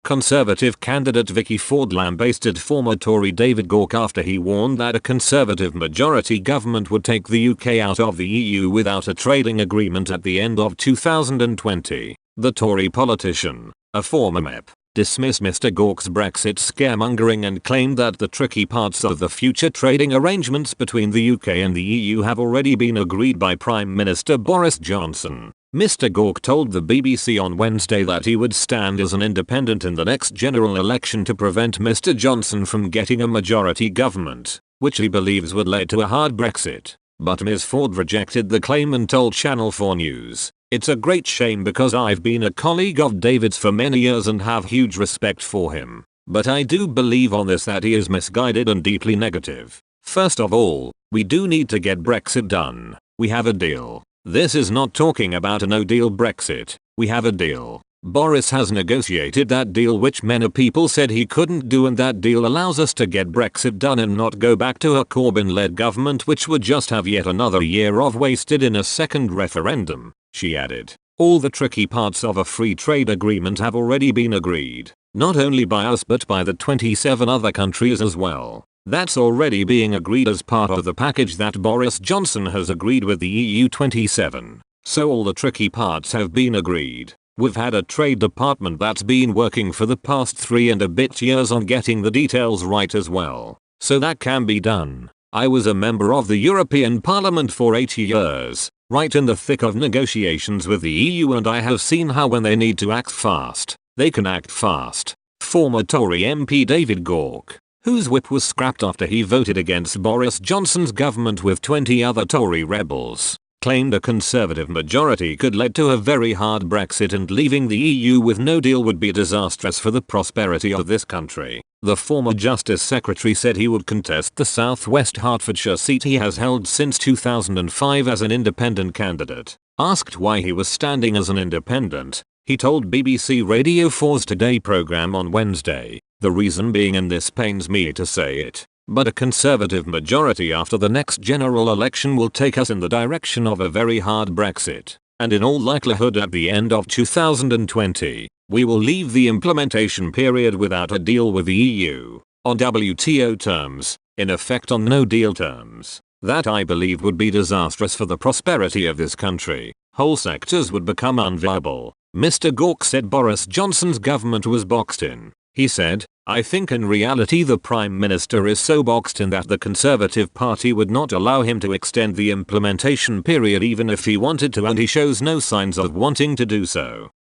Conservative candidate Vicky Ford lambasted former Tory David Gauke after he warned that a Conservative majority government would take the UK out of the EU without a trading agreement at the end of 2020. The Tory politician, a former MEP, dismissed Mr Gauke's Brexit scaremongering and claimed that the tricky parts of the future trading arrangements between the UK and the EU have already been agreed by Prime Minister Boris Johnson. Mr Gauke told the BBC on Wednesday that he would stand as an independent in the next general election to prevent Mr Johnson from getting a majority government, which he believes would lead to a hard Brexit. But Ms Ford rejected the claim and told Channel 4 News, "It's a great shame because I've been a colleague of David's for many years and have huge respect for him. But I do believe on this that he is misguided and deeply negative. First of all, we do need to get Brexit done. We have a deal. This is not talking about a no-deal Brexit. We have a deal. Boris has negotiated that deal which many people said he couldn't do, and that deal allows us to get Brexit done and not go back to a Corbyn-led government which would just have yet another year of wasted in a second referendum," she added. "All the tricky parts of a free trade agreement have already been agreed, not only by us but by the 27 other countries as well. That's already being agreed as part of the package that Boris Johnson has agreed with the EU 27. So all the tricky parts have been agreed. We've had a trade department that's been working for the past 3 and a bit years on getting the details right as well. So that can be done. I was a member of the European Parliament for 8 years, right in the thick of negotiations with the EU, and I have seen how when they need to act fast, they can act fast." Former Tory MP David Gauke, whose whip was scrapped after he voted against Boris Johnson's government with 20 other Tory rebels, claimed a Conservative majority could lead to a very hard Brexit and leaving the EU with no deal would be disastrous for the prosperity of this country. The former Justice Secretary said he would contest the South West Hertfordshire seat he has held since 2005 as an independent candidate. Asked why he was standing as an independent, he told BBC Radio 4's Today programme on Wednesday, "The reason being, and this pains me to say it, but a Conservative majority after the next general election will take us in the direction of a very hard Brexit, and in all likelihood at the end of 2020, we will leave the implementation period without a deal with the EU, on WTO terms, in effect on no deal terms. That I believe would be disastrous for the prosperity of this country. Whole sectors would become unviable." Mr Gauke said Boris Johnson's government was boxed in. He said, "I think in reality the Prime Minister is so boxed in that the Conservative Party would not allow him to extend the implementation period even if he wanted to, and he shows no signs of wanting to do so.